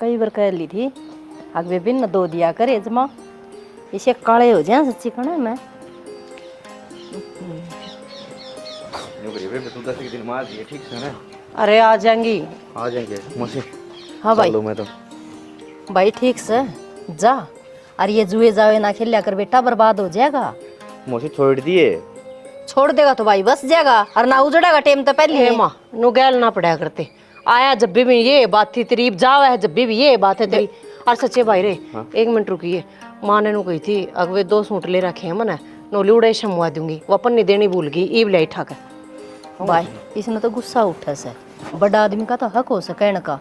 कई बार कह ली थी अगवे बिन न दो दिया करे जमा इसे काले हो जाए सच्ची कने मैं तू 10 दिन मार दिए ठीक से ना। अरे आ जाएंगी आ जाएंगे मुझे। हाँ भाई चलो मैं तो भाई ठीक से जा। अरे ये जुए जावे ना खेलिया कर बेटा बर्बाद हो जाएगा। मुझे छोड़ दिए। छोड़ देगा तो भाई बस जाएगा और ना उजड़ेगा टाइम तो पहले माँ नु गैल ना पड़ा करते आया जब भी ये बात थी तेरी जावा है जब भी ये बात है तेरी। और सच्चे भाई रे हाँ? 1 मिनट रुकिए। माँ ने नु कही थी अगवे 2 सूट ले रखे हैं मने नो लूड़े शमवा दूंगी वो अपन नहीं देनी भूल गई ईब ले ठा कर। भाई इसने तो गुस्सा उठा से बड़ा आदमी का तो हक हो सके कहने का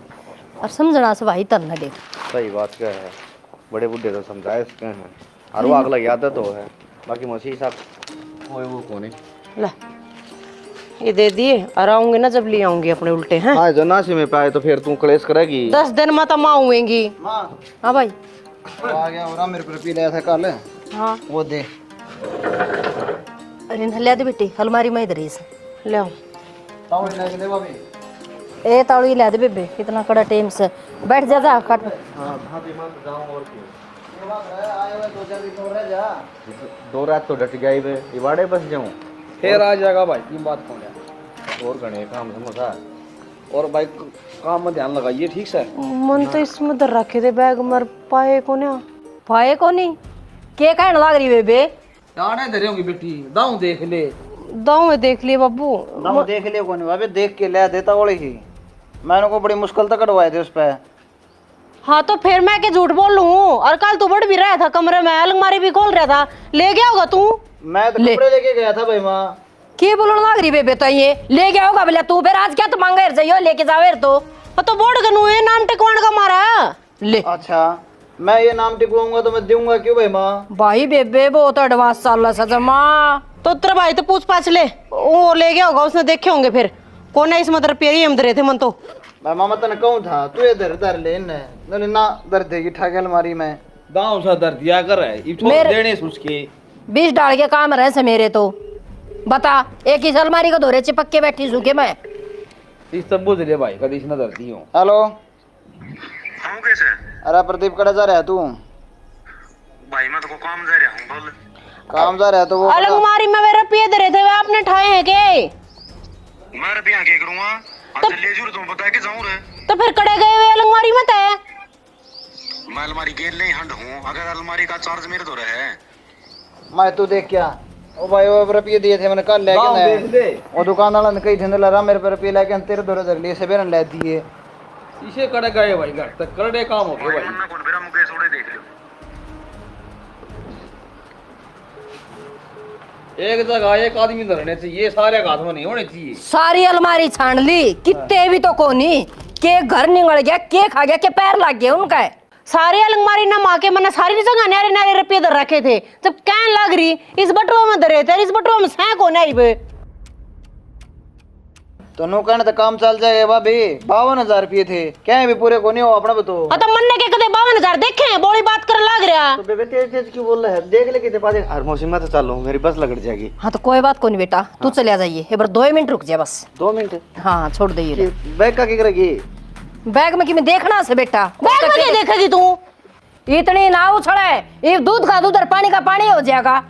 और समझना से भाई तर न देख। सही बात क्या है बड़े बुढ़े तो समझाए सकते हैं और वो अगला याद तो है बाकी मसीह साहब वो कौन है। ले ये दे दिए और आऊंगे ना जब ले आऊंगी अपने उल्टे हैं। हाँ जो नासी में पाए तो फिर तू क्लेश करेगी। 10 दिन में तो माँ हुएंगी। माँ हाँ भाई आ गया और मेरे पर पी लाया था कल। हाँ वो दे। अरे नहल्या दे बेटी अलमारी में इधर ही से ले आओ। ताऊ ले ले भाभी। ए ताड़ी ला दे बेबे कितना कड़ा टाइम से बैठ जा जा कट। हां भाभी मान जाऊं और क्यों ये बात है आए हुए 2-4 दिन और रह जा। 2 रात तो डट गई बे इवाड़े बस जाऊं फिर आ जाएगा भाई की बात कौन है। और गणे काम समझा और भाई काम में ध्यान लगाइए ठीक से। मन तो इसमें धर रखे थे बैग मर पाए को ना पाए को नहीं के कहने लाग रही बेबे। जाने धरे होंगी बेटी दाऊ देख ले। दाऊ में देख लिए बाबू। ना देख लियो कौन भाभी देख के ले देता ओले ही मैंने को बड़ी मुश्किल तक कटवाए थे उस पे। हाँ तो फिर मैं के झूठ बोल लूं और कल तू बढ़ भी रहा था कमरे में अलमारी भी खोल रहा था ले गया होगा तू। मैं तो कपड़े लेके गया था भाई माँ। के बोलने लाग रही बेबे तो ये ले गया होगा बोले तू फिर आज क्या तो मांगे जाइयो लेके जावे तो बोर्ड कनु ये नाम टिकवाण का मारा ले। अच्छा मैं ये नाम टिकवाऊंगा तो मैं दूंगा क्यों भाई माँ। भाई बेबे बहुत एडवांस चल रहा सजमा। तो तेरे भाई तो पूछ पाछ ले वो ले गया होगा उसने देखे होंगे फिर कौन है इस मतलब पेरी हम दरे थे मन तो। मैं मामा तने कहूँ था तू ये दर दर ले इन्हें ना दर देगी ठाके अलमारी में। दाऊ सा दर दिया कर है ये थोड़ा देने से उसके 20 डाल के काम रहे से मेरे तो बता एक ही अलमारी का धोरे चिपक के बैठी सूखे मैं। इस सब बुझ ले भाई कभी इसने दर दी हो। हेलो हाँ कैसे अरे प्रदीप कड़ा जा रहा है तू। भाई मैं तो को काम जा रहा हूँ बोल। काम जा रहा है तो वो अलमारी में मेरे रुपये दे रहे थे वे आपने ठाए हैं के। मैं रुपया क्या करूँगा आज ले जूर तुम बता के जाऊँ रे। तो फिर कड़े गए वे अलमारी में थे। मैं अलमारी गेल नहीं हंड हूँ अगर अलमारी का चार्ज मेरे तो रहे। मैं तू देख क्या ओ भाई वो रुपये दिए थे मैंने कल दाऊ देख लेके ले वो दुकान वाला ने कही थे लड़ा मेरे पर रुपये लेके तेरे दौरे धर लिए सेबेरन ले दिए। इसे कड़े गए भाई घर तक करड़े काम हो गए भाई। मैं कौन बेरा मुकेश उड़े देख लो। एक जगह एक आदमी धरने चाहिए सारे हाथ में नहीं होने चाहिए। सारी अलमारी छान ली कितने भी तो कोनी के घर निगल गया के खा गया के पैर लग गया उनका है। सारी अलमारी ना माँ के मैंने सारी जगह नारे नारे रुपये दर रखे थे जब कहन लग रही इस बटुआ में दरे थे इस बटुआ में सैक होने आई बे। तो नो कहने तो काम चल जाएगा भाभी 52,000 रुपये थे क्या भी पूरे को नहीं हो अपना बताओ। तो मन ने के कदे 52,000 देखे हैं बोली बात कर लग रहा। तो बेबे तेज तेज क्यों बोल रहा है देख ले कितने पास। और मौसम में तो चलो मेरी बस लगड़ जाएगी। हाँ तो कोई बात को नहीं बेटा तू चले जाइए एक बार 2 मिनट रुक जा बस। 2 मिनट हाँ छोड़ दे बैग का क्या करेगी। बैग में कि मैं देखना से बेटा बैग में क्या देखेगी तू। इतनी ना उछड़े ये दूध का दूध और पानी का पानी हो जाएगा।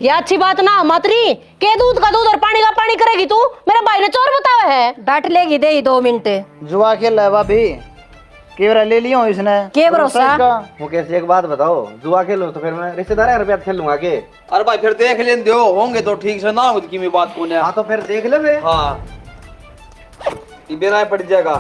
ये अच्छी बात ना मातरी के दूध का दूध और पानी का पानी करेगी तू मेरे भाई ने चोर बताया है। डांट लेगी दे ही 2 मिनट। जुआ खेल रहा है भाभी केवरा ले लिया हूँ इसने के भरोसा। मुकेश एक बात बताओ जुआ खेलो तो फिर मैं रिश्तेदार रुपया खेल लूंगा के। अरे भाई फिर देख लें दो होंगे तो ठीक से ना हो की मैं बात कौन है। हाँ तो फिर देख ले बे। हाँ ये बेरा पड़ जाएगा।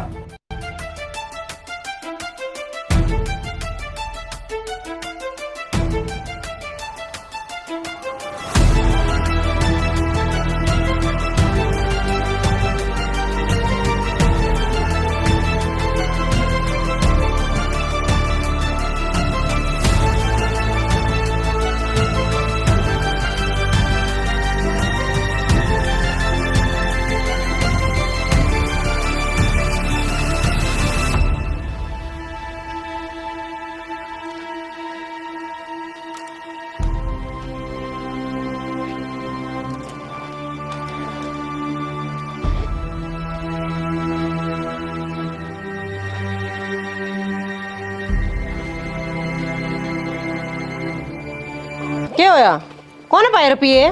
क्या होया कौन पाए रुपये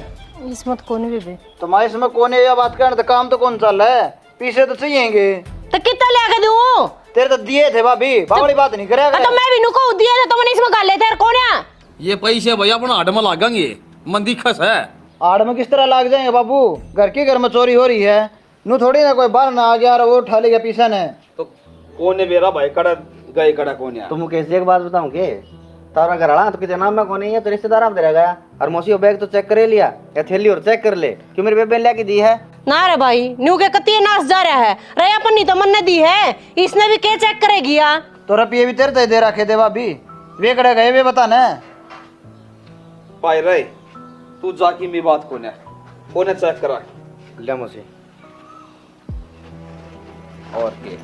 इसमत कौन भी बे तुम्हारे इसमें कौन है? यह बात करने तो काम तो कौन चल रहा है? पीछे तो चाहिएंगे। तो कितना लेके दूं तेरे तो दिए थे भाभी, बावड़ी बात नहीं करे। तो मैं भी नुको दिया था तो मैंने इसमें गाल लेते कौन है ये पैसे भैया अपना हाथ में लागेंगे मंदी खस है। आड़ में किस तरह लाग जाएंगे बाबू? घर के घर में चोरी हो रही है, नू थोड़ी ना कोई बाहर ना आ गया और वो उठा लेगा पीछे ने। तो कौन है मेरा भाई कड़ा गए कड़ा कौन है? तो मुकेश जी एक बात बताऊं के तारा घर आना तो कितने नाम में कौन है तो रिश्तेदार आप दे गया और मौसी वो बैग तो चेक कर लिया या थैली और चेक कर ले क्यों मेरे बेबे ने लेके दी है। ना रे भाई न्यू के कत्ती नाश जा रहा है रे अपन नहीं तो मन ने दी है इसने भी क्या चेक करेगी या तो रुपये भी तेरे दे रखे थे भाभी, वे कड़े गए वे बता ना। पाई रे तू जाकी में बात कौन है चेक करा ले मौसी और के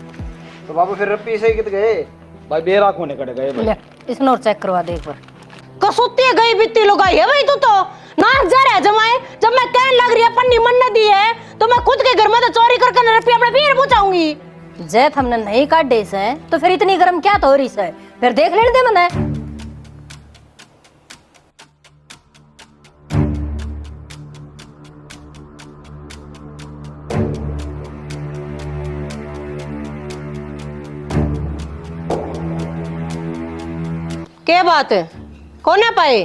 तो बाबू फिर रुपये से कित गए? भाई बेरा कोने कड़े गए भाई ले इसने और चेक करवा दे एक बार। कसुत्ती गई बित्ती लुगाई है भाई तू तो नाश जा रहा है जमाए जब मैं कहने लग रही है अपन मन ने दी है तो मैं खुद के घर में तो चोरी करके रुपया अपने फिर पूछाऊंगी। जैत हमने नहीं काटे से तो फिर इतनी गर्म क्या तो हो रही से फिर देख लेने दे मने। क्या बात है कौन है पाए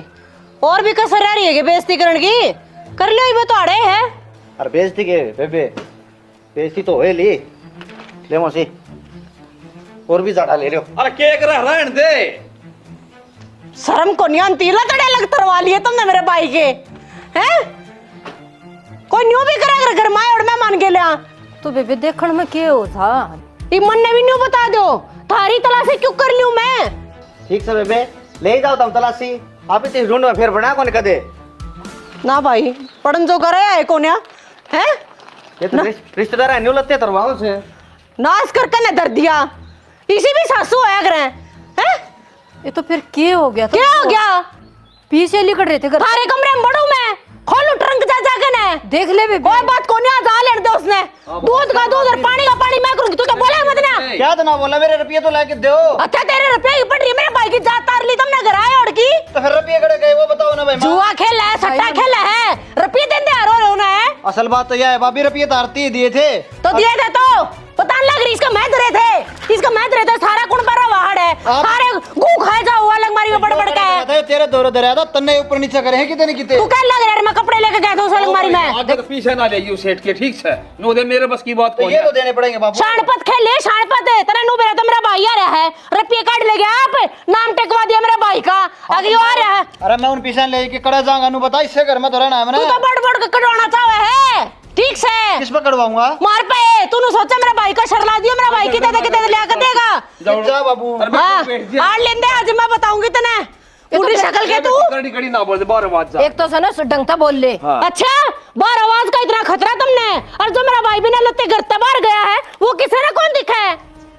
और भी कसर रह रही है बेइज्जती करने की कर लो ये तो अड़े है अरे बेइज्जती के बेबे बेइज्जती तो है ली ले मौसी और भी ज्यादा ले लो। अरे केक रहन दे शर्म को नहीं आती लतड़े लग तरवा लिए तुमने मेरे भाई के हैं कोई न्यू भी करा घर माए और मैं मान के लिया तो बेबे देखने में क्या हो था ये मन ने भी न्यू बता दो थारी तलाशी क्यों कर लियो मैं। ठीक से बेबे ले जाओ तुम तलाशी आप इतनी ढूंढ में फिर बना कौन कदे ना भाई पढ़न जो करे है कौन है ये तो रिश्तेदार है न्यू लत्ते तरवाओ से नाश करके ने दर दिया इसी भी सासू आया करे हैं ये तो फिर क्या हो गया क्या हो गया पीछे लिकड़ रहे थे घर थारे कमरे में बढ़ू मैं खोलू ट्रंक जा जाके ने देख ले बेबे कोई बात को नहीं आ लेने दे उसने दूध का दूध और पानी का पानी मैं करूंगी तू तो बोला मत ना क्या तो ना बोला, मेरे रुपये तो लाके दो। अच्छा तेरे रुपये की पड़ रही है मेरे भाई की जात तार ली तुमने घर आए और की तो फिर रुपये कड़े गए वो बताओ ना भाई। जुआ खेला है सट्टा खेला है रुपये देते हर रोना है असल बात तो यह है भाभी, रुपये तो आरती ही दिए थे। तो दिए थे तो पता नहीं लग रही इसका मैं धरे थे सारा कुण पर वाहड़ है सारे गू खाए जा हुआ अलमारी में पड़ पड़ के तेरे दौरे दौरे था तन्ने ऊपर नीचे करे हैं कितने कितने। तू क्या लग रहा है मैं कपड़े लेके गया था उस अलमारी में आगे तो पीछे ना ले सेठ के ठीक से नो दे मेरे बस की बात तो कौन ये है? तो देने पड़ेंगे बाबू। शानपत खेले शानपत तेरा नु मेरा तो मेरा भाई आ रहा है रुपये काट ले गया आप नाम टेकवा दिया मेरे भाई का अभी आ रहा है अरे मैं उन पीछे लेके कड़ा जाऊंगा नु बता इससे घर में तो रहना है तू मैंने। तो बड़ बड़ के कटवाना चाहे है ठीक से किस पर कड़वाऊंगा? मार पे तूने सोचा मेरा भाई का शर्ला दियो मेरा भाई कितने ले कर देगा जा बाबू। हाँ आज लेंदे आज मैं बताऊंगी तने पूरी शक्ल के तू कड़ी कड़ी ना बोल दे बार बात जा एक तो से ना डंगता बोल ले अच्छा बार आवाज का इतना खतरा तुमने और जो मेरा भाई बिना लत्ते घर तबार गया है वो किसे ने कौन दिखा है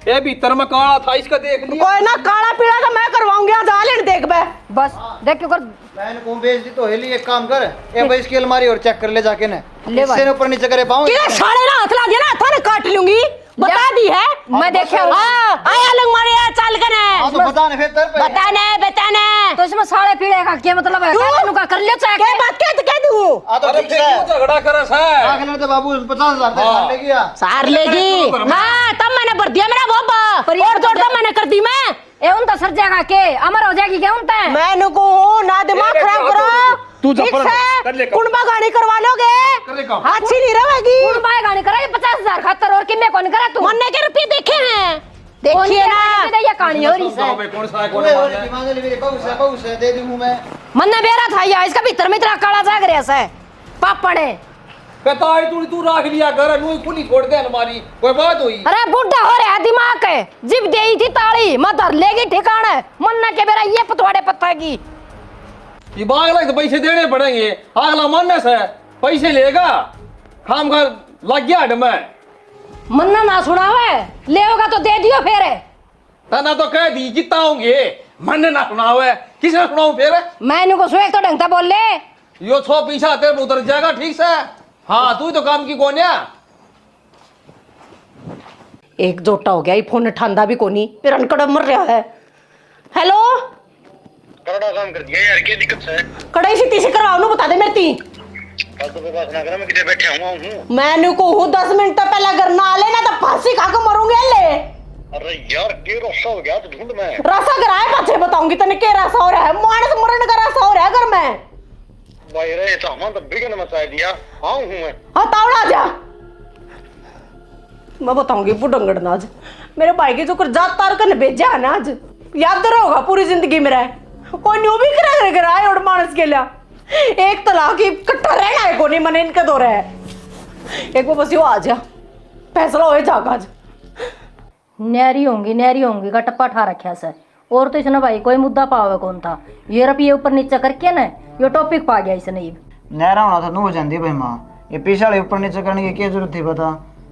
ये भीतर में काला था इसका देख लिया कोई ना काला पीला तो मैं करवाऊंगी आज आ लेने देख बे बस देख क्यों कर मैंने को बेच दी तो हेली एक काम कर ए भाई इसकी अलमारी और चेक कर ले जाके ने ले भाई। इससे ऊपर नीचे करे पाऊं। किधर साड़े ना हाथ ला दिया ना थाने काट लूंगी बता दी है मैं देखा हां आया लंग मारे चाल कने हां तो बता ने फिर तेरे पे बताने तो इसमें साढ़े पीड़े का क्या मतलब है कानून का कर ले चाहे क्या बात कह दूं हां तो अरे ठीक फिर है क्यों झगड़ा करस है आख लेते बाबू 50,000 दे ले गया। सार लेगी हां तब मैंने भर दिया मेरा बाबा और जोड़ दो मैंने कर दी मैं ए उन तो सर जाएगा के अमर हो जाएगी क्या उनता है मैं नुको ना दिमाग खराब करो तू ठीक जबर से कर ले काम। कुंडा गाड़ी करवा कर ले लोगे काम। अच्छी नहीं रहेगी कौन बाय गाड़ी करा ये 50,000 खातर और किन्ने कौन करा तू मन्ने के रुपये देखे हैं देखिए ना ये कहानी हो रही है कौन सा है कौन पूरे और है दिमाग ले मेरे बहुत से दे दूं मैं। मन्ने बेरा था या इसका भीतर में इतना काला जाग रहा है पापड़े कहता है तू राख लिया घर नु खुली छोड़ दे अलमारी कोई बात हुई अरे बुढ़ा हो रहा है दिमाग है जिब देई थी ताली मत धर लेगी ठिकाना मन्ना के बेरा ये पतवाड़े पत्ता की ये बागला तो पैसे देने पड़ेंगे अगला मानने से पैसे लेगा काम कर लग गया हट में मन्ना ना सुनावे ले होगा तो दे दियो फिर तना तो कह दी कितना होंगे मन ना सुनावे किसे सुनाऊं फिर मैंने को सुए तो ढंगता बोल ले यो 100 पैसा तेरे उतर जाएगा ठीक से हाँ तू तो काम की कौन है एक जोटा हो गया ये फोन ठांदा भी कोनी फिर अनकड़ मर रहा है हेलो करड़ा काम कर दिया यार, क्या दिक्कत है? कड़ाई से तीसी करवाओ नु बता दे मेरी ती। बस तो बकवास ना करो, मैं किधर बैठा हूँ। मैंने को हूँ 10 मिनट तो पहले घर ना आले ना तो फांसी खा के मरूंगे ले। अरे यार के रस्सा हो गया तो ढूंढ में। रसा कराए पाछे बताऊंगी तने के रसा हो रहा है, मानस मरण का रसा हो रहा है घर में। भाई रे तो हम तो बिगन मचा दिया, आऊं हूँ मैं। हाँ तावड़ा जा। मैं बताऊंगी बुढ़ंगड़ ना आज मेरे भाई के जो कर जात तार करने भेजा है ना, आज याद रहोगा पूरी जिंदगी में। कोई न्यू भी करा आए और मानस के लिया एक तलाक इकट्ठा रहना है, कोनी मने इनका दो रहा है। एक वो बस यो आ जा फैसला हो जागा आज। न्यारी होंगी का टप्पा ठा रखा सर। और तो इसने भाई कोई मुद्दा पावे कौन था, ये रप ये ऊपर नीचे करके ना ये टॉपिक पा गया इसने। ये नहरा होना था नू हो जाती भाई माँ, ये पीछे वाले ऊपर नीचे करने की क्या जरूरत थी बता।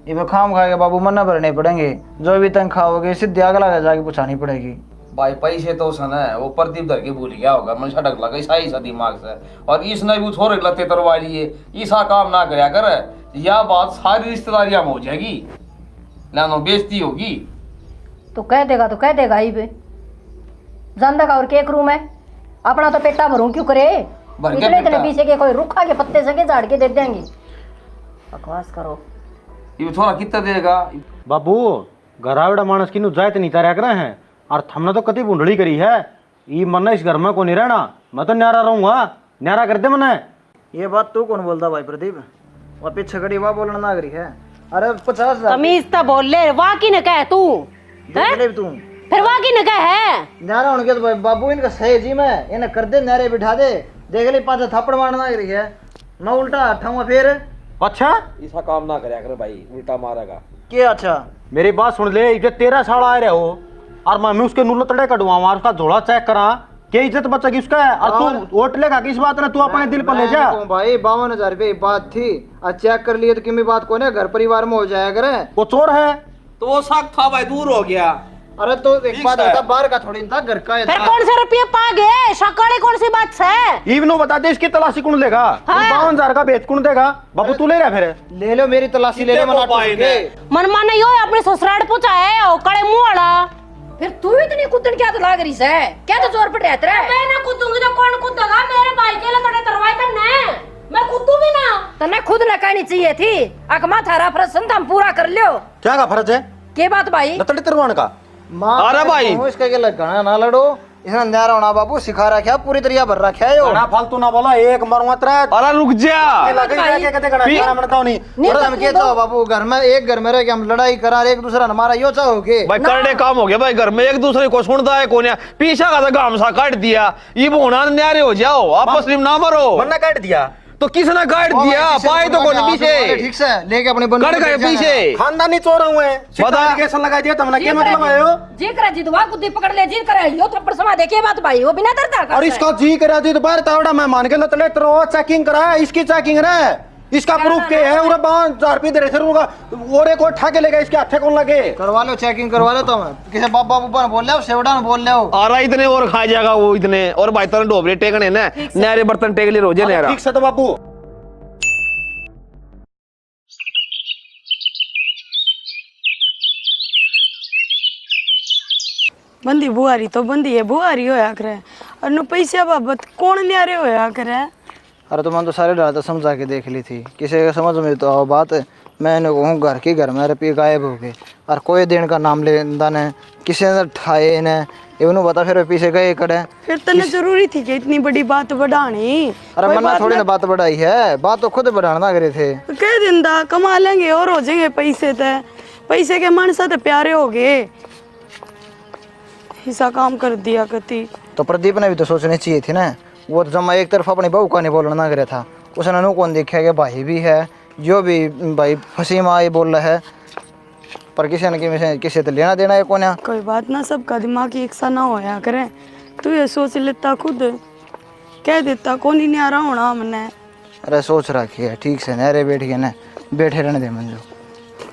ये खाम खाएगा बाबू मन्ना भरने पड़ेंगे, जो भी तंग खाओगे सीधे आग लगा जाके पूछानी पड़ेगी। भाई पैसे तो सन है वो प्रदीप धर के भूल गया होगा, मैं सड़क लगा सही सा दिमाग से। और इसने भी थोड़े लते तरवा लिए, ऐसा काम ना कराया कर, यह बात सारी रिश्तेदारियां में हो जाएगी, लानो बेइज्जती होगी। तो कह देगा ही पे जानदा का और केक रूम है अपना तो पेटा भरूं क्यों करे। इतने पीछे के कोई रुखा के पत्ते से झाड़ के दे देंगे। बकवास करो। ये थोड़ा कितना देगा बाबू घरावड़ा मानस की जायत नहीं तारा करे हैं और हमने तो कति बुंडड़ी करी है। ये मन इस घर में को नहीं रहना, मैं तो न्यारा रहूंगा, न्यारा कर दे मने। ये बात तू कौन बोलता भाई प्रदीप, वह पीछे खड़ी वाह बोलना नागरिक है। अरे 50,000 तमीज तो बोल ले, वाह की न कह तू देख तू फिर वाह की न कह है। न्यारा होने के तो भाई बाबू इनका सही जी में इन्हें कर दे, नारे बिठा दे, देख ले 5 थप्पड़ मारना नागरिक है। मैं उल्टा हटाऊंगा फिर। अच्छा ऐसा काम ना करया कर भाई, उल्टा मारेगा। क्या अच्छा मेरी बात सुन ले, इधर 13 साल आए रहे हो और मैं उसके नूल तड़े कटवाऊं, उसका झोला चेक करा, क्या इज्जत बचेगी उसका है। और तू वोट लेगा किस बात ने, तू अपने दिल पर ले जा। भाई 52,000 रुपये बात थी, और चेक कर लिए तो किमी बात को ने घर परिवार में हो जाया करे। वो चोर है तो वो शक था भाई, दूर हो गया। अरे तो एक बात होता बाहर का थोड़ी था, घर का है। फिर कौन से रुपये पा गए, शकाले कौन सी बात है। इवनो बता दे इसकी तलाशी कौन लेगा। 52,000 का बेच कौन देगा। बाबू तू ले रहा फिर ले लो मेरी तलाशी ले लो। मन माना यो अपने ससुराल पूछा है ओ कड़े मुंह वाला। फिर तू इतनी कुदन क्या तो लाग रही है, क्या तो जोर पर रहता है। मैं ना कूदूंगी तो कौन कूदेगा, मेरे भाई के लिए तड़े तरवाई तन्ने, मैं कूदू भी ना। तने खुद न कहनी चाहिए थी, अकमा थारा फर्ज संत हम पूरा कर लियो। क्या का फर्ज है के बात भाई लतड़ी तरवान का। अरे भाई इसके के लगना ना लड़ो, इसने न्यारा होना बाबू सिखा रखा पूरी तरिया भर रखा है। यो ना फालतू ना बोला, एक मरवा तेरा। अरे रुक जा, बाबू घर में एक घर में रह के हम लड़ाई करा, एक दूसरा हमारा यो चाहोगे भाई करने काम हो गया भाई, घर में एक दूसरे को सुनता है कौन, पीछा का तो गामसा काट दिया, ये बोना न्यारे हो जाओ, आपस में ना मरो। वरना काट दिया तो किसने काट दिया, पाए तो कौन पीछे ठीक से लेके अपने कट गए पीछे। खानदानी चोर हुए एप्लीकेशन लगा दिया तुमने, क्या मतलब है यो। जी करे जिदवा कुद्दी पकड़ ले, जी करे यो थप्पड़ समा दे के बात भाई वो बिना डरता का। और इसका जी करा जी तो बाहर तावड़ा मैं मान के लतले तरो चेकिंग करा, इसकी चेकिंग रे, इसका प्रूफ के है। उरे 52,000 रुपये दे रहे थे उनका, और एक और ठा के लेगा, इसके हाथे कौन लगे। करवा लो चेकिंग करवा लो। तुम किसी बाबा बुब्बा ने बोल रहे हो, सेवड़ा ने बोल रहे हो। आ रहा इतने और खा जाएगा वो इतने, और भाई तरह डोबरे टेकने ना, नहरे बर्तन टेक ले रोजे नहरा। ठीक से तो बापू बंदी बुआरी तो बंदी है, बुआरी होया करे और नो पैसा बाबत कौन न्यारे होया करे। अरे तुम तो सारे डालते समझा के देख ली थी, किसी के समझ में तो आओ बात। मैंने कहूँ घर के घर में रुपये गायब हो गए और कोई दिन का नाम लेंदा ने, किसी ने ठाए ने, इवनु बता फिर पीछे गए करे। फिर तने जरूरी थी कि इतनी बड़ी बात बढ़ानी। अरे मन्ना थोड़ी ना बात बढ़ाई है, बात तो खुद बढ़ाना करे थे। कह दिंदा कमा लेंगे और हो जाएंगे पैसे, ते पैसे के मन से प्यारे हो गए, ऐसा काम कर दिया कति। तो प्रदीप ने भी तो सोचनी चाहिए थी ना, वो तो जमा एक तरफ अपनी बहू का नहीं बोलना करे था, उसने नु कौन देखा कि भाई भी है, जो भी भाई फंसी माँ ये बोल रहा है, पर किसी ने किसी तो लेना देना है कौन है। कोई बात ना, सबका दिमाग एक सा ना होया करे, तू ये सोच लेता खुद, कह देता कौन ही न्यारा होना हमने। अरे सोच रखी है ठीक से, नहरे बैठ गए ना, बैठे रहने दे मंजू।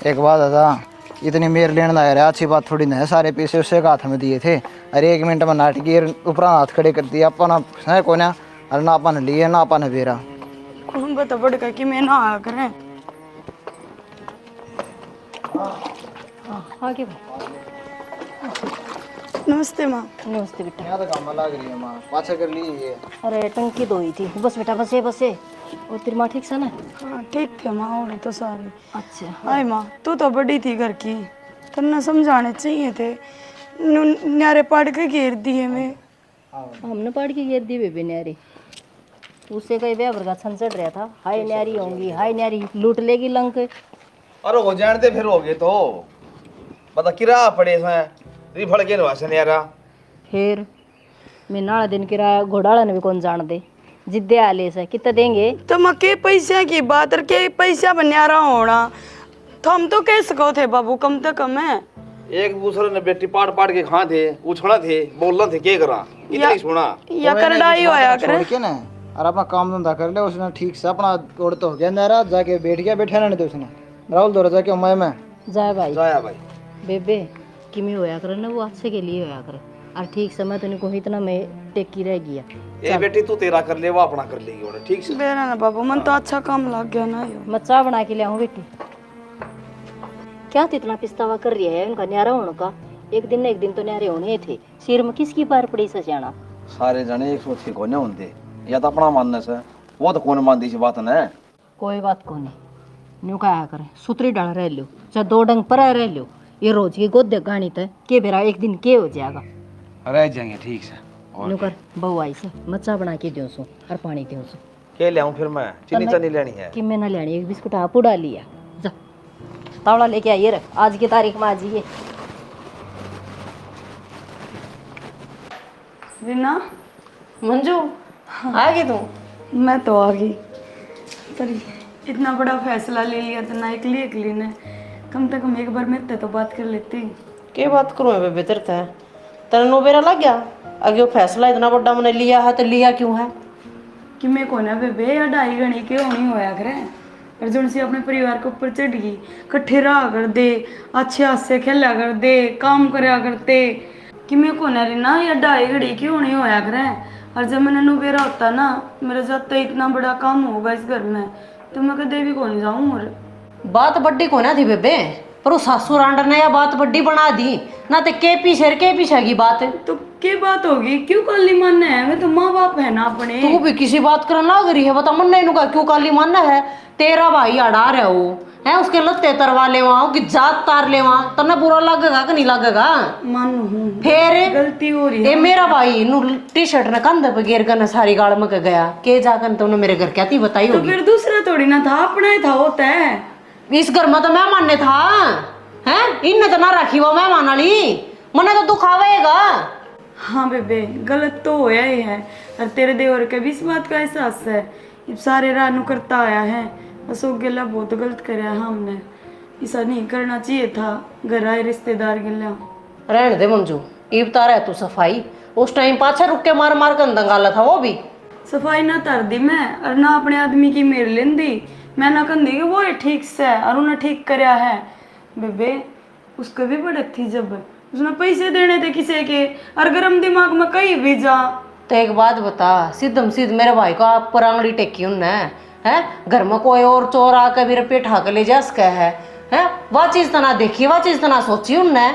एक बात था, इतनी मेर लेना है अच्छी बात थोड़ी ना है, सारे पैसे उससे का हाथ में दिए थे। अरे 1 मिनट में नाटकी ऊपर हाथ खड़े कर दिया, अपना है कौन है, अरे ना अपन लिए ना अपन बेरा कौन बता बढ़ कि मैं ना आया करें। आगे नमस्ते माँ। नमस्ते बेटा। यहाँ तो काम लग रही है माँ, पाछा कर ली ये। अरे टंकी धोई थी बस बेटा, बसे बसे। और तेरी माँ ठीक से ना? हाँ ठीक है माँ, और तो सारी। अच्छा। हाय माँ, तू तो बड़ी थी घर की, तन्ना समझाने चाहिए थे। न्यारे पाड़ के घेर दिए मैं। हमने पढ़ के घेर दी बेबे न्यारी। उससे कई ब्याह का छन चढ़ रहा था, हाय न्यारी होंगी, हाय न्यारी लूट लेगी लंक। अरे हो जानते फिर हो गए तो बता किराया पड़े रिफड़ के नवासन यारा। फिर मैं नाला दिन किराया घोड़ाला ने भी कौन जान दे, जिद्दे आले से कितना देंगे। तो माँ के पैसा की बात और के पैसा बन्यारा होना, तो हम तो कह सको थे बाबू, कम तो कम है। एक दूसरे ने बेटी पाड़ पाड़ के खा थे, उछड़ा थे, बोलना थे के करा इतना ही सुना। या करडाई होया करे। छोड़ के ना और अपना काम धंधा कर ले। उसने ठीक से अपना ओढ़ तो हो गया नारा, जाके बैठ गया, बैठा रहने दे उसने। राहुल दौरा जाके मैं जाए भाई। जाया भाई बेबे किमी होया करे ना, वो अच्छे के लिए होया करे। और ठीक समय तो को इतना मैं टेकी रह गया। ए बेटी तू तेरा कर ले, वो अपना कर लेगी और ठीक से। बेरा ना बाबू, मन तो अच्छा काम लग गया ना यो। मैं चाय बना के ले आऊँ बेटी। क्या तो इतना पिछतावा कर रही है उनका न्यारा होने का? एक दिन न एक दिन तो न्यारे होने थे। सिर में किसकी पार पड़ी सजाना? सारे जने एक सोच के कोने होंगे, या तो अपना मानने से वो तो कौन मानती सी बात है। कोई बात को नहीं, न्यू कहा करे सुतरी डाल रह लो, चाहे दो डंग पर रह लो, ये रोज की गोद गानी तो के बेरा एक दिन के हो जाएगा। रह जाएंगे ठीक से। न्यू कर बहू आई से मच्छा बना के दो सो और पानी दो सो। के ले आऊं फिर मैं? चीनी चनी लेनी है कि मैं ना लेनी, एक बिस्कुट आपू डाली है। जा तावड़ा लेके आइए रे, आज की तारीख में आ जाइए। रीना, मंजू आ गई तू? मैं तो आ गई, पर इतना बड़ा फैसला ले लिया तो ना अकेली ने, कम से कम एक बार मेरे तो बात कर लेती। के बात करूँ मैं बेबे तेरे ते? तेरे नो बेरा लग गया? अगे वो फैसला इतना बड़ा मैंने लिया है तो लिया क्यों है? कि मैं को ना बेबे या ढाई गणी के होनी होया करे, अर्जुन से अपने परिवार के ऊपर चढ़ गई, कट्ठे रहा कर दे, अच्छे हाथ खेला कर दे, काम करया करते। कि मैं को ना रीना या ढाई घड़ी की होनी होया करे। और जब मैंने नुबेरा होता ना, मेरा जब तक इतना बड़ा काम होगा इस घर में, तो मैं कदे भी कौन जाऊँ। और बात बड्डी को ना थी बेबे, पर वो सासू रांडर ने यह बात बड्डी बना दी ना। तो के पीछे की बात है तो क्या बात होगी? क्यों काली मानना है? मैं तो माँ बाप है ना अपने। तू भी किसी बात करना लग रही है, बता मन का क्यों काली मानना है? तेरा भाई अड़ा रहा हो है, उसके लत्ते तरवा ले वहां की जात तार ले वहां, तन्ना बुरा लगेगा कि नहीं लगेगा? मानू हूँ, फिर गलती हो रही है। ए मेरा भाई नु टी शर्ट ने कंधे पे गिर कर सारी गाड़ में गया के जाकर तुमने मेरे घर क्या थी बताई तो होगी। फिर दूसरा थोड़ी ना था, अपना ही था। होता है इस घर में तो मैं मानने था है, इनने तो ना रखी वो मैं मान ली, मने तो दुख आवेगा। हाँ बेबे, गलत तो होया ही है, और तेरे देवर के भी इस बात का एहसास है। ये सारे रानू करता आया है, अशोक गिला बहुत गलत कराया हमने, ऐसा नहीं करना चाहिए था। घर आए रिश्तेदार गिला रहने दे मंजू, इब तारा है तू सफाई, उस टाइम पाछा रुक के मार मार कर दंगाला था वो भी। सफाई ना तर दी मैं, और ना अपने आदमी की मेर लेंदी मैं, ना कंदी कि वो ठीक से है और उन्हें ठीक करया है। बेबे उसको भी बड़े थी जब उसने पैसे देने थे किसी के, और गरम दिमाग में कहीं भी जा। तो एक बात बता, सीधम सीध मेरे भाई को आप पर आंगड़ी टेकी उनने है, घर में कोई और चोर आकर मेरे पेट हाक ले जा सका है, वह चीज तो ना देखी, वह चीज तो ना सोची उनने।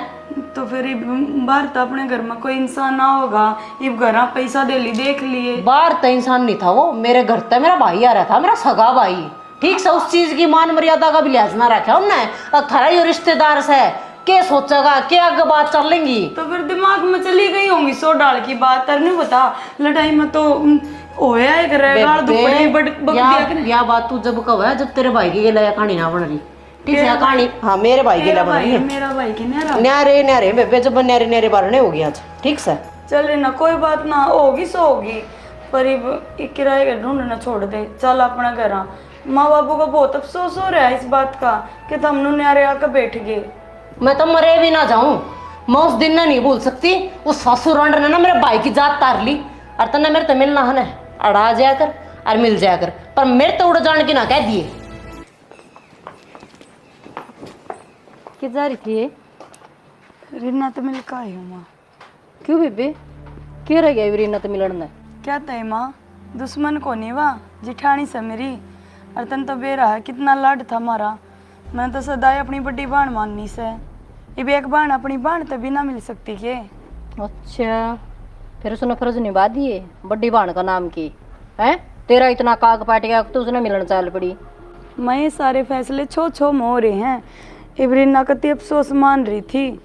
तो फिर बाहर तो अपने घर में कोई इंसान ना होगा, इब घर पैसा दे ली देख लिए। बाहर तो इंसान नहीं था वो, मेरे घर तक मेरा भाई आ रहा था, मेरा सगा भाई, ठीक से उस चीज की मान मर्यादा का भी लिहाज ना रखा उनने। अखरा ही रिश्तेदार से क्या सोचेगा, क्या आगे बात चल लेंगी। तो फिर दिमाग में चली गई होंगी सो डाल की बात, तर नहीं बता लड़ाई में तो होया है गाल दुपड़े बक दिया। या बात तू जब कब है जब तेरे भाई की लाया कहानी ना बन रही, ठीक है कहानी। हाँ मेरे भाई की बन रही है, मेरा भाई के न्यारे न्यारे बेबे जब न्यारे न्यारे बारने हो गया आज, ठीक से चल ना कोई बात ना होगी सो होगी, पर एक किराए का ढूंढना छोड़ दे, चल अपना घर आ। माँ बापू को बहुत अफसोस हो रहा है इस बात का कि तुम न्यारे आकर बैठ गए। मैं तो मरे भी ना जाऊं, मैं उस दिन ना नहीं भूल सकती, उस सासू रांड ने ना मेरे भाई की जात तार ली, और तन्ने मेरे तो मिलना है अड़ा जाया कर और मिल जाया कर, पर मेरे तो उड़ जाने की ना कह दिए। किस जा रही थी? रीना तो मिल का है माँ। क्यों बेबे, क्या रह गया रीना तो मिलना? क्या तय माँ, दुश्मन को नहीं वाह जिठानी से मेरी, और तन तो बेरा है कितना लाड था हमारा। मैं तो सदाई अपनी बड़ी बहन माननी से, अब एक बहन अपनी बहन तभी ना मिल सकती के। अच्छा, फिर उसने फर्ज निभा दिए बड्डी बहन का नाम की है। तेरा इतना काग पाट गया तो उसने मिलन चाल पड़ी। मैं ये सारे फैसले छो छो में हो रहे हैं। इब्रीना कति अफसोस मान रही थी।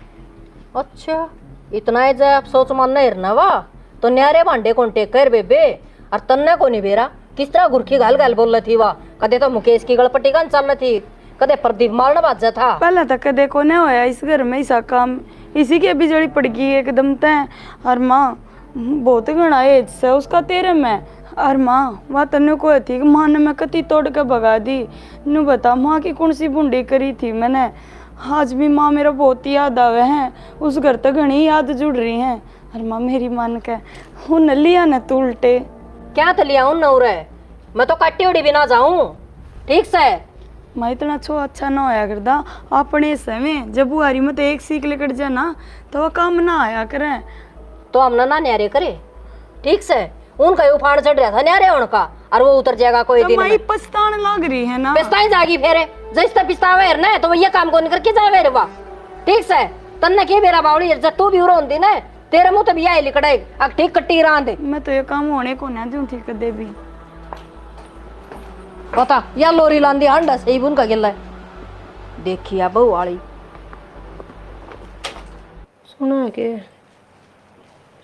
अच्छा, इतना एजा अफसोस मानना हिरना वाह तो न्यारे भांडे कौन टेक कर बेबे। और तन्ने को नहीं बेरा किस तरह गुरखी गाल गाल बोल रही थी वाह। कदे तो मुकेश की गलपट्टी का चल रही थी, कदे प्रदीप मारना बाजा था। पहले तक कदे को नहीं होया इस घर में ऐसा काम। इसी की अभी जड़ी पड़ गई एकदम तय। और माँ बहुत घना एज से उसका तेरे में। और माँ वह तन्ने को थी कि माँ ने मैं कति तोड़ के भगा दी। नू बता माँ की कौन सी बूंदी करी थी मैंने। आज भी माँ मेरा बहुत याद आवे हैं। उस घर तक घनी याद जुड़ रही हैं। और माँ मेरी मन के हूँ लिया न तू उल्टे क्या तलिया हूँ नौर है, मैं तो कट्टी उड़ी भी ना जाऊं ठीक से। मैं इतना छो अच्छा ना होया करदा अपने समय जब बुआरी में तो एक सीख लेकर जाना तो वह काम ना आया करे। तो हमने ना न्यारे करे ठीक से। उनका उफाड़ चढ़ रहा था न्यारे उनका और वो उतर जाएगा कोई तो दिन मैं में। पछताने लग रही है ना। पिस्ताई जागी फेरे जैसे पिस्तावे है ना तो ये काम को निकर के जावे रे वाह ठीक से। तन्ने के बेरा बावली जब तू भी उरो होंदी ना तेरे मुंह तो भी आई लिकड़ाई अब ठीक कट्टी रांदे। मैं तो ये काम होने को ना दूं थी कदे भी। पता या लोरी लांदी अंडा सही बुन का गिल्ला देखिया बहु वाली सुना है कि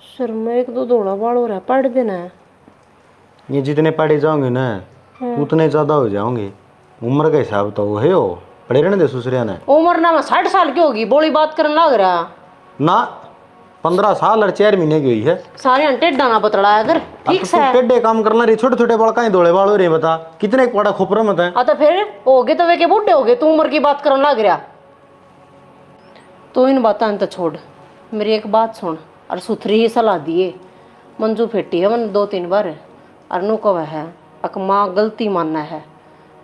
सर में एक दो धोड़ा बाल हो रहा है, पढ़ देना है। ये जितने पढ़े जाओगे ना उतने ज्यादा हो जाओगे। उम्र का हिसाब तो वो है हो पढ़े रहने दे सुसरिया ने। उम्र ना मैं 60 साल की होगी, बोली बात करने लग रहा ना 15 साल और 4 महीने की हुई है। सारे टेढ़ा ना बतड़ा अगर ठीक से। टेढ़े काम करना रही छोटे छोटे बाल कहीं धोले बाल हो रहे बता कितने पड़ा खोपरा मत है। तो फिर होगे तो वे के बूढ़े होगे, तू उम्र की बात करने लग रहा। तो इन बातें तो छोड़, मेरी एक बात सुन और सुथरी ही सलाह दिए। मंजू फेटी है मैंने 2-3 बार और नु कव है अक माँ गलती मानना है।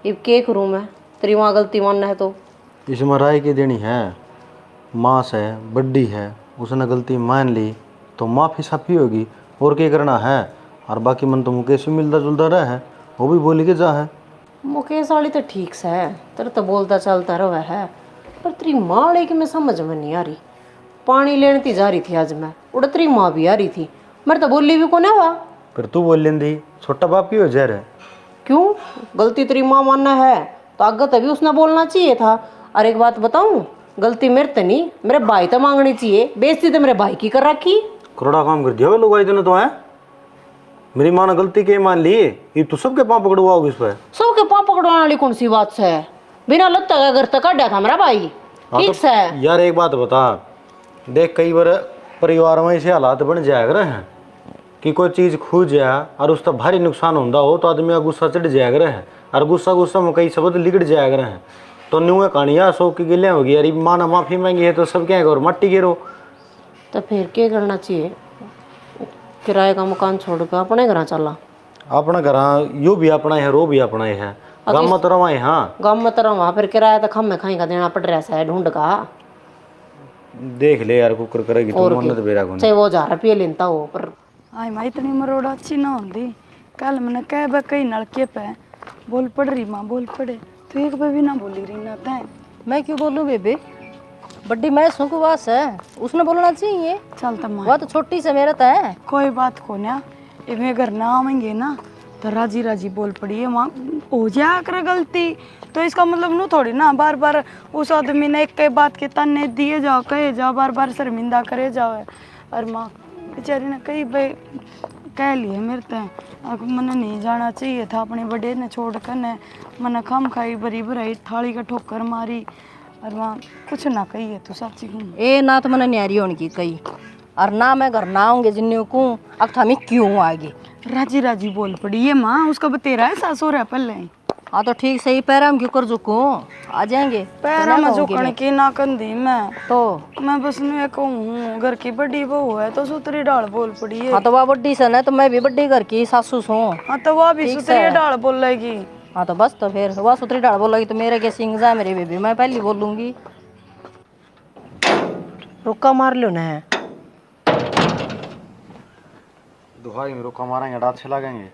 इब के करूँ मैं, तेरी माँ गलती मानना है तो इसमें राय की देनी है। माँ से बड्डी है उसने गलती मान ली तो माफ़ी साफी होगी और क्या करना है। और बाकी मन तो मुकेश भी मिलता जुलता रहा है वो भी बोली के जा है। मुकेश वाली तो ठीक से है, तेरे तो बोलता चलता रहा है। पर तेरी माँ वाली की मैं समझ में नहीं आ रही। पानी लेने ती जा रही थी आज मैं, उड़ा तेरी माँ भी आ रही थी, मेरे तो बोली भी को ना हुआ। फिर तू बोल लेंदी छोटा बाप की हो जा रहा है। क्यों गलती तेरी माँ मानना है तो आगे तभी उसने बोलना चाहिए था। और एक बात बताऊं, गलती मेरे तो नहीं मेरे भाई तो मांगनी चाहिए। बेइज्जती तो मेरे भाई की कर रखी। करोड़ा काम कर दिया लोग इतने तो है। मेरी माँ ने गलती के मान ली ये तो सबके पाँव पकड़वाओगे इस पर। सबके पाँव पकड़वाने वाली कौन सी बात है। बिना लत्ता का घर तक काटा था मेरा भाई ठीक से। यार एक बात बता देख कई बार परिवार में ऐसे हालात बन जाया करे हैं कि कोई चीज़ खो जाए और उसका भारी नुकसान होता हो तो आदमी का गुस्सा चढ़ जाया करे है और गुस्सा में कई शब्द लिगड़ जाया करे हैं। तो न्यू कहानियाँ सौ की गिलियाँ होगी यार माँ ने माफ़ी मांगी है तो सब क्या और मट्टी गिरो। तो फिर क्या करना चाहिए, किराए का मकान छोड़ कर अपने घर चला। अपना घर यो भी अपना है रो भी अपना है गाँव में तो रवा है। हाँ गाँव में तरह वहाँ फिर किराया तो खम्मे खाई का देना पड़ रहा है ढूंढ का। देख ले यार कुकर करेगी तो मन तो बेरा को चाहे वो 1000 रुपये लेता हो पर आई माँ इतनी मरोड़ा अच्छी ना होती। कल मैंने कह बा कई नलके पे बोल पड़ रही माँ बोल पड़े तो एक पे भी ना बोली रही ना तय। मैं क्यों बोलूं बेबे, बड्डी मैं सुखवास है उसने बोलना चाहिए। चलता माँ वह तो छोटी से मेरा है। कोई बात को ना इवे घर ना आवेंगे ना तो राजी राजी बोल पड़ी है माँ हो जाया कर गलती। तो इसका मतलब नू थोड़ी ना बार बार उस आदमी ने एक बात के ताने दिए जाओ कहे जाओ बार बार शर्मिंदा करे जाओ। और माँ बेचारी ने कई भाई कह लिए मेरे तय मैंने नहीं जाना चाहिए था अपने बड़े ने छोड़ कर ने मैंने खाम खाई भरी भराई थाली का ठोकर मारी। और वहाँ कुछ ना कही है तू सच्ची हूँ ए ना तो मैंने न्यारी होने की कही और ना मैं घर ना आऊंगे जिन्ने को अब थामी क्यों आगे। राजी राजी बोल पड़ी ये माँ उसका बतेरा है सास हो रहा है पहले। हाँ तो ठीक सही पैरा में क्यों कर झुकूं आ जाएंगे पैरा में झुकने की ना कंधी मैं तो मैं बस नु कहूँ घर की बड़ी बहू है तो सुतरी डाल बोल पड़ी है। हाँ तो वह बड्डी सन है तो मैं भी बड्डी घर की सासू हूँ। हाँ तो वह भी सुतरी डाल बोलेगी। हाँ तो बस तो फिर वह सुतरी डाल बोलेगी तो मेरे के सिंग जा मेरे बेबी मैं पहली बोलूंगी। रुका मार लो ना दुहाई में रुका मारेंगे रात से लगेंगे।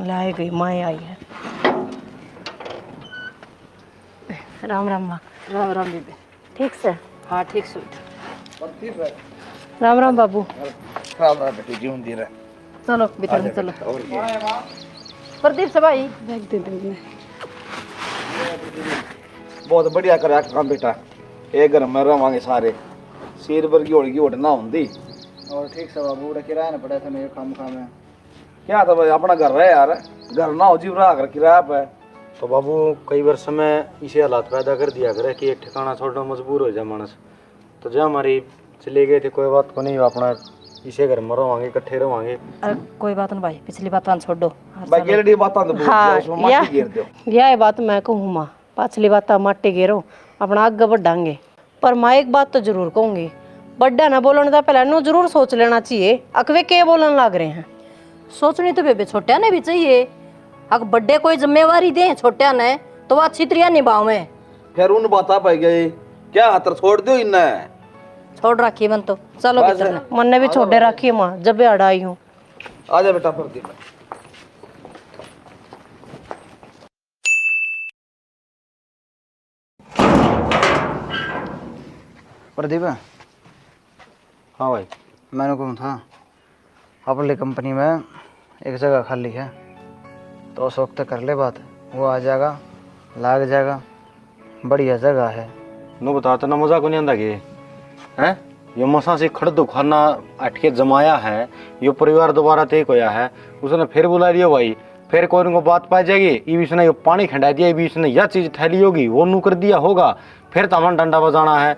लाए गई माँ आई है। राम राम माँ। राम राम बेबी। ठीक से हाँ ठीक सुट राम राम बाबू। चलो भीतर में चलो। प्रदीप से भाई बैग दे दो मैं। बहुत बढ़िया करा काम बेटा, एक घर में रवांगे सारे, सिर पर की होड़गी उड़ना होंदी। और ठीक से बाबू किराया ना पड़ा था मेरे काम है। क्या था भाई, अपना घर है यार, घर ना हो जीव रहा कर किराया पे। तो बाबू कई वर्ष में इसे हालात पैदा कर दिया करे कि एक ठिकाना छोड़ना मजबूर हो जाए मानस। तो जब हमारी चले गए थे कोई बात को नहीं, अपना इसे घर में रवांगे, इकट्ठे रवांगे। अरे कोई बात नहीं भाई, पिछली बात छोड़ दो। भाई गेलडी बातां तो बोल दिया, उसमें माटी गिर दो। यह बात मैं कहूँ माँ, पाछली बात माटी गिरो अपना आगे बढ़ांगे। पर माँ एक बात तो जरूर कहूंगी, बड्डा ना बोलने का पहले नो जरूर सोच लेना चाहिए अकवे के बोलन लग रहे हैं। सोचनी तो बेबे छोटिया ने भी चाहिए। अगर बड्डे कोई जिम्मेवारी दे छोटिया ने तो वह अच्छी तरह निभावे। फिर उन बाता पाई गई क्या हाथ छोड़ दो इन्हें, छोड़ रखी मन तो चलो भीतर में। मन ने भी छोड़े रखी है माँ, जब भी अड़ा आई हूँ। आजा बेटा प्रदीप। प्रदीप हाँ भाई। मैंने कहा था अपनी कंपनी में एक जगह खाली है, तो उस वक्त कर ले बात, वो आ जाएगा, लाग जाएगा, बढ़िया जगह है। नो बताते ना मजाक नहीं आंदा के हैं, यो मसा से खड़ दो खाना अटके जमाया है, यो परिवार दोबारा तेक होया है, उसने फिर बुला लियो भाई, फिर कोई उनको बात पाई जाएगी, ये बीच ने यो पानी खंडा दिया, ये बीच ने यह चीज थैली होगी, वो नू कर दिया होगा, फिर तमन डंडा बजाना है।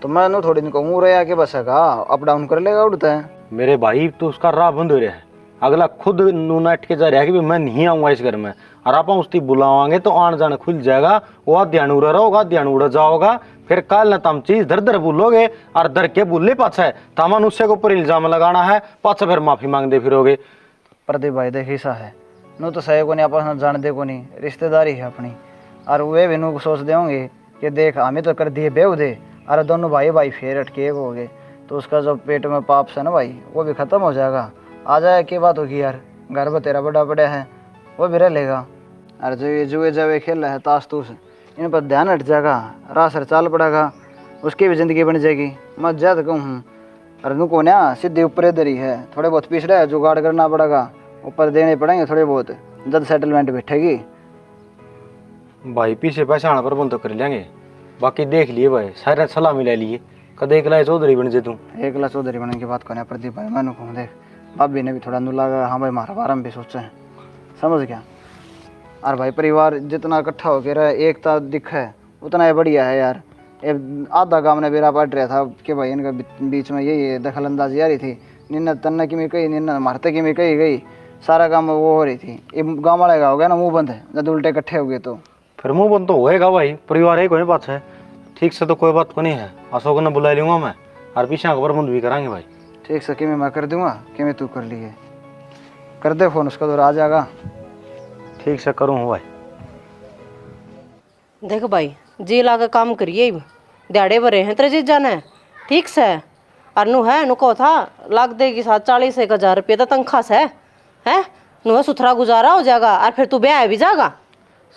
तो मैं नो थोड़ी दिन कहूँ रहा के बस का अप डाउन कर लेगा, उड़ता है मेरे भाई, तो उसका राह बंद हो रहा है। अगला खुद नूना अटके जा रहा है कि मैं नहीं आऊंगा इस घर में, और आप उसकी बुलावांगे तो आन जाना खुल जाएगा, वो ध्यान उड़ा रहोगा, ध्यान उड़ा जाओगा, फिर कल न तम चीज दर दर बोलोगे, और दर के बोले पाछे तमन उससे ऊपर इल्जाम लगाना है, पाछे फिर माफी मांगते फिरोगे। प्रदीप भाई देख ऐसा है, नो तो सही को नहीं, आपस में जान दे को नहीं, रिश्तेदारी है अपनी, और वे भी नू सोच देंगे कि देख हमें तो कर दिए बेव दे, अरे दोनों भाई भाई फेर अटके हो गए, तो उसका जो पेट में पाप है ना भाई, वो भी खत्म हो जाएगा। आ जाए क्या बात होगी यार, घर पर तेरा बड़ा बड़ा है, वो भी रह लेगा। अरे जो ये जुए जावे खेल रहा है ताश तूस, इन पर ध्यान हट जाएगा, राह सर चाल पड़ेगा, उसकी भी ज़िंदगी बन जाएगी। मैं ज्यादा कहूँ हूँ, अरे नुको ना सीधे ऊपर इधर ही है, थोड़े बहुत पिछड़ा है, जुगाड़ करना पड़ेगा, ऊपर देने पड़ेंगे थोड़े बहुत, जब सेटलमेंट बैठेगी। भाई पीछे पैसा आना प्रबंध तो कर लेंगे, बाकी देख लिए भाई, सारे सलाह मिला लिए, कदे एक लाए चौधरी बन जे तू। एक लाख चौधरी बनने की बात करना प्रदीप भाई, मैंने कहूँ देख भाभी ने भी थोड़ा नू लगा, हाँ भाई हमारा बारे में भी सोचा है, समझ गया। और भाई परिवार जितना इकट्ठा हो के रहे, एकता दिख है, उतना ही बढ़िया है यार। आधा गाँव ने बेरा पट रहा था कि भाई इनका बीच में यही दखल अंदाजी आ रही थी, निन्ना तन्ना की में कही, निन्ना मारते की में कही गई, सारा काम वो हो रही थी। ये गाँव वाले का हो गया ना मुँह बंद है, जब उल्टे इकट्ठे हो गए तो फिर मुंह बंद तो होएगा भाई, परिवार एक कोई बात है, ठीक से तो कोई बात को नहीं है। अशोक ने बुला लूंगा मैं, और पीछे का प्रबंध भी कराएंगे भाई। ठीक से कि मैं कर दूंगा, कि मैं तू कर लिए, कर दे फोन, उसका तो आ जाएगा। ठीक से करूँ भाई। देख भाई जी लाके काम करिए, दिहाड़े भरे हैं तेरे जी जाना है, ठीक से। और नु है नु को था लाग देगी 40,000 रुपये तो तनख्वाह से है, नु सुथरा गुजारा हो जाएगा, और फिर तू ब्याह भी जाएगा।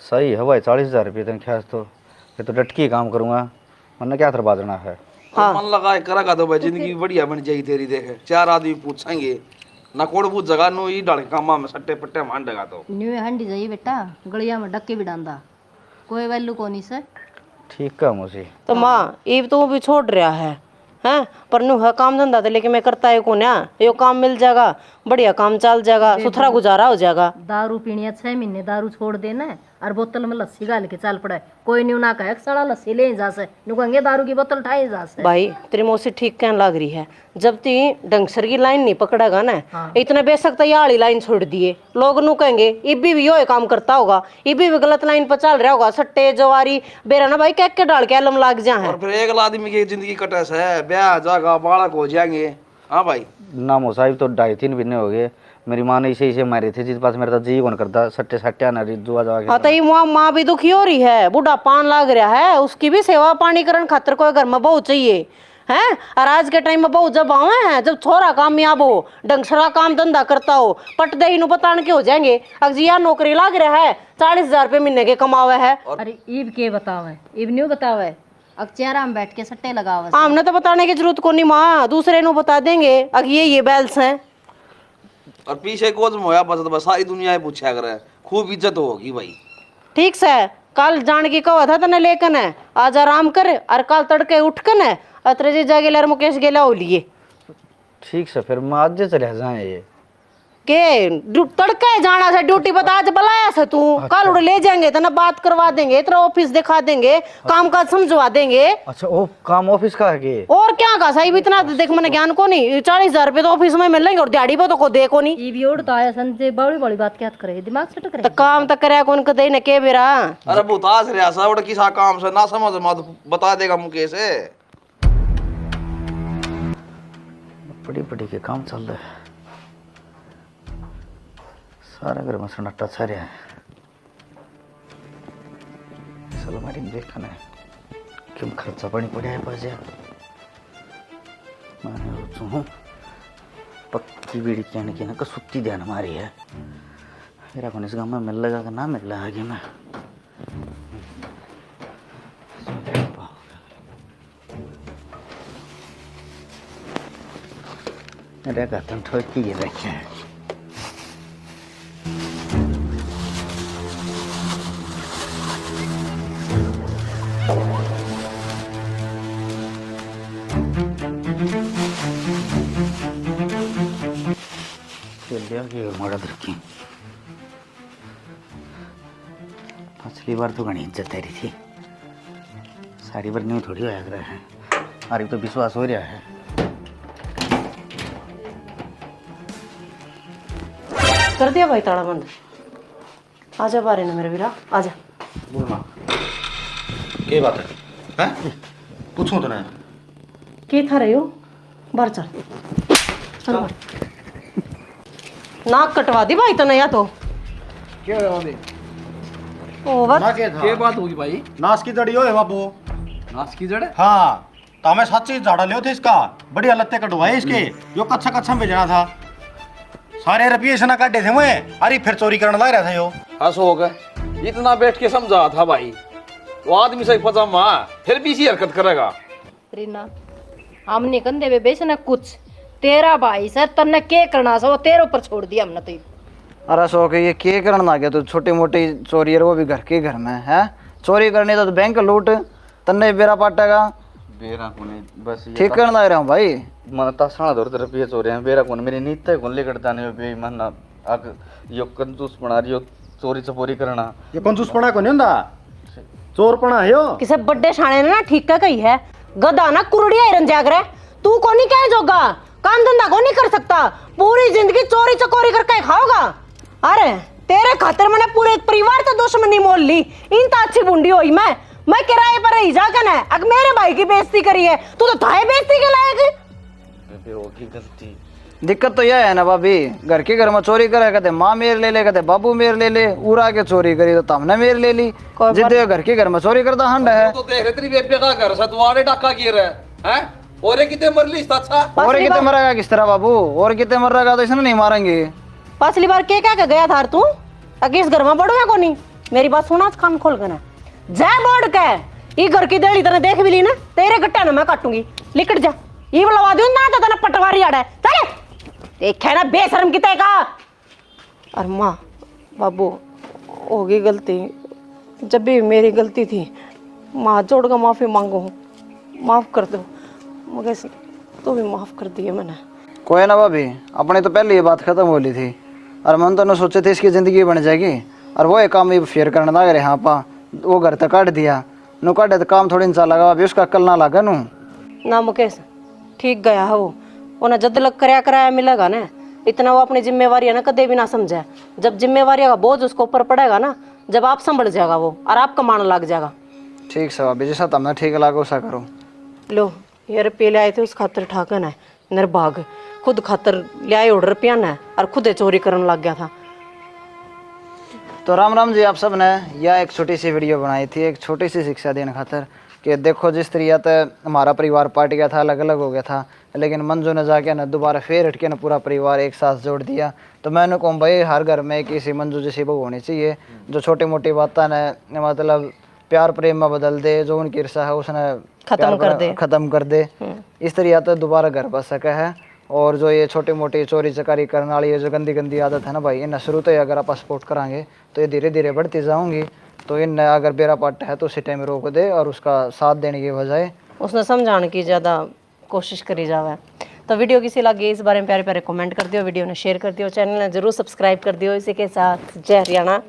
सही है भाई, 40,000 रुपये तनख्वाह तो फिर तो डटकी काम करूँगा, वरना क्या थर बाजना है। हाँ। मन लगा करेगा तो भाई जिंदगी बढ़िया बन जाएगी तेरी। देखे 4 आदमी पूछेंगे ना, कोड़ पूछ जगह नो ही डाल कामा में सट्टे पट्टे मान देगा तो न्यू हंडी जाइए बेटा, गलिया में डक्के भी डांदा, कोई वैल्यू को नहीं से। ठीक है मुझे तो माँ ये तो भी छोड़ रहा है हैं, पर नु है काम धंधा तो लेकिन मैं करता है को ना, यो काम मिल जाएगा, बढ़िया काम चल जाएगा, सुथरा गुजारा हो जाएगा। दारू पीनी 6 महीने दारू छोड़ देना, और बोतल में लस्सी गाल के चल पड़ा, कोई न्यू ना कहे सड़ा लस्सी ले जा से, नु कहेंगे दारू की बोतल ठाई जा से। भाई तेरी मौसी ठीक कहने लग रही है, जब ती डंगसर की लाइन नहीं पकड़ेगा ना, इतने बेशक तो याली लाइन छोड़ दिए, लोग नु कहेंगे इबी भी यो काम करता होगा, इबी भी गलत लाइन पर चल रहा होगा, सट्टे जवारी बेरा ना भाई कह के डाल के अलम लाग जा है। और फिर एक आदमी की जिंदगी कटस है, ब्याह जाएगा, बालक हो जाएंगे। हाँ भाई ना मुसाहिब तो 2.5-3 महीने हो गए, मेरी माँ ने इसे मारी थी, जिस पास मेरा तो जी कौन करता, सट्टे सट्टे ना जुआ जावा हाँ तो ये माँ भी दुखी हो रही है, बूढ़ा पान लाग रहा है, उसकी भी सेवा पानी करन खातिर कोई घर में बहू चाहिए हैं। और आज के टाइम में बहू जब आवे हैं, जब छोरा कामयाब हो, डंगसरा काम धंधा करता हो, पटदे ही बतान के हो जाएंगे। अगजिया नौकरी लाग रहा है, 40,000 रुपये महीने के कमावे है। अरे ईब के बतावे, ईब न्यू बतावे, अब चेहरा में बैठ के सट्टे लगावा हमने तो बताने की जरूरत को नहीं माँ, दूसरे नु बता देंगे अब ये बैल्स हैं। और पीछे कोच मोया बस बस सारी दुनिया ही पूछा करे, खूब इज्जत होगी भाई। ठीक से कल जान की कहा था तने लेकर है, आज आराम कर और कल तड़के उठ कर है अतरे जी जागे लर मुकेश गेला हो लिए। ठीक से फिर मैं आज चले जाए ये के तड़के जाना से ड्यूटी बता आज बुलाया से तू कल उड़ ले जाएंगे तना बात करवा देंगे, तेरा ऑफिस दिखा देंगे, काम काज समझवा देंगे। अच्छा वो काम ऑफिस का है कि और क्या का सही भी इतना तो देख मैंने ज्ञान को नहीं 40,000 रुपए तो ऑफिस में मिलेंगे और दिहाड़ी पे तो को दे को नहीं। ये भी उड़ तो आया संजय बड़ी बड़ी बात क्या करे, दिमाग से टकरे तो काम तो करे कौन कदे न के बेरा। अरे बुतास रहा सा उड़ किसा काम से ना समझ मत बता देगा मुकेश। बड़ी बड़ी के काम चल रहा है, सारा घर में सन्नाटा छा रहा है। चलो मारी देखना है क्यों खर्चा पानी पड़ा है पास मैंने सोचू पक्की बीड़ी कहने की ना कसुत्ती ध्यान हमारी है। मेरा कौन इस गाँव में मिल लगा कि ना मिल रहा आगे मैं मेरे कहते ठोक के ये रखे हैं। रखी पिछली बार तो घनी इज्जत रही थी, सारी बार न्यू थोड़ी होया कर है, अरे तो विश्वास हो रहा है। कर दिया भाई ताला बंद, आजा बारे ना मेरे वीरा आजा। बोलना क्या बात है हैं? पूछूं तो ना की था रही हो बाहर चल चल बाहर। नाक कटवा दी भाई तने या तो क्या है अभी ओ बस ना क्या था क्या बात होगी भाई? नाश की जड़ी हो बाबू। नाश की जड़? हाँ तो हमें सच्ची झाड़ा लियो थे इसका, बड़ी हालत कटवाए इसके, यो कच्चा कच्चा भेजना था, सारे रुपये से ना काटे थे मैं, अरे फिर चोरी करने लग रहा था यो। अशोक इतना बैठ के समझा था भाई, वो आदमी से फंसा माँ फिर भी इसी हरकत करेगा। रीना हमने कंधे पे बेचना कुछ तेरा भाई सर तन्ने के करना सा वो तेरे ऊपर छोड़ दिया हमने तो। अरे सो के ये के करना ना गया तो छोटी मोटी चोरी है वो भी घर के घर में है, चोरी करनी तो बैंक लूट तन्ने बेरा पाटेगा बेरा कोने बस ये ठीक करना रहा हूँ भाई। मन तासना दौर तरफ ये चोरे हैं बेरा कोने मेरी नीत है कोन लेकर जाने में बेईमान अग यो कंजूस बना रही हो चोरी चपोरी करना, ये कंजूसपना को नहीं होता, चोरपना है यो। किसे बड्डे शाणे ने ना ठीक का कही है, गधा ना कुरड़िया ही रंजा करे, तू को नहीं कह जोगा, काम धंधा को नहीं कर सकता, पूरी जिंदगी चोरी चकोरी करके खाओगा। अरे तेरे खातिर मैंने पूरे परिवार तो दुश्मनी मोल ली, इन तो अच्छी बुंडी हुई मैं किराए पर रही जाकर है, अगर मेरे भाई की बेइज्जती करी है तू तो थाए बेइज्जती के लायक। बेबे होगी गलती। दिक्कत तो यह है ना भाभी, घर के घर में चोरी करे कहते माँ मेर ले ले, कहते बाबू मेर ले ले, उड़ा के चोरी करी तो हमने मेर ले ली, जिद्दे घर के घर में चोरी करता हंड है। तो देख रहे तेरी बेबे का घर से तुम्हारे डाका गिर है हैं? और कितने मर ली अच्छा? और कितने मरेगा किस तरह बाबू, और कितने मर रहा तो इसने नहीं मारेंगे। पिछली बार के क्या गया था तू, अगे इस घर में बढ़ूंगा को नहीं, मेरी बात सुना कान खोल कर जय बोर्ड के ये घर की देड़ी तने देख भी ली ना, तेरे गट्टा ना मैं काटूंगी, लिकट जा ये बुलवा दूं ना तो तने पटवारी आड़ा चले देख है ना बेशरम किते का। और माँ बाबू होगी गलती, जब भी मेरी गलती थी माँ जोड़ कर माफी मांगो, माफ कर दो मगर तो भी माफ कर दिए मैंने। कोई ना भाभी, अपने तो पहले ये बात खत्म हो ली थी और मन तो न सोचे थे इसकी ज़िंदगी बन जाएगी और वो एक काम ये फेयर करने लग रहे हाँ पा वो घर तक काट दिया नु काटे तो काम थोड़ी इंसान लगा अभी उसका कल ना लगा नू ना मुकेश ठीक गया है वो ना जद लग कराया कराया मिलेगा ना, इतना वो अपनी जिम्मेवारी है ना कदे भी ना समझे, जब जिम्मेवारी का बोझ उसको ऊपर पड़ेगा ना जब आप संभल जाएगा वो और आपका मान लग जाएगा। ठीक है भाभी जैसा तुमने ठीक लगा वैसा करो। लो ये रुपये ले आए थे उस खातर ठाकन है निर्भाग, खुद खातर ले आए ऑर्डर रुपया न और खुद चोरी करने लग गया था। तो राम राम जी आप सब ने यह एक छोटी सी वीडियो बनाई थी एक छोटी सी शिक्षा देने खातर कि देखो जिस तरीके तो हमारा परिवार पार्ट गया था अलग अलग हो गया था, लेकिन मंजू ने जाके ना दोबारा फिर हट के ना पूरा परिवार एक साथ जोड़ दिया। तो मैंने कहूँ भाई हर घर में एक ऐसी मंजू जैसी बहू होनी चाहिए जो छोटी मोटी बातें ने मतलब प्यार प्रेम में बदल दे, जो उनकी ईर्षा है उसने खत्म कर दे। इस तरह या तो दोबारा घर बस सके है। और जो ये छोटी मोटी चोरी चकारी करने वाली ये जो गंदी गंदी आदत है ना भाई, इन्हें शुरू तो अगर आप सपोर्ट कराएंगे तो ये धीरे धीरे बढ़ती जाऊंगी। तो इन अगर बेरा पाट है तो उसी टाइम रोक दे और उसका साथ देने की बजाय उसने समझाने की ज़्यादा कोशिश करी जावे। तो वीडियो किसी लगे इस बारे में प्यारे प्यारे कमेंट कर दियो, वीडियो ने शेयर कर दियो, चैनल ने जरूर सब्सक्राइब कर दियो। इसी के साथ जय हरियाणा।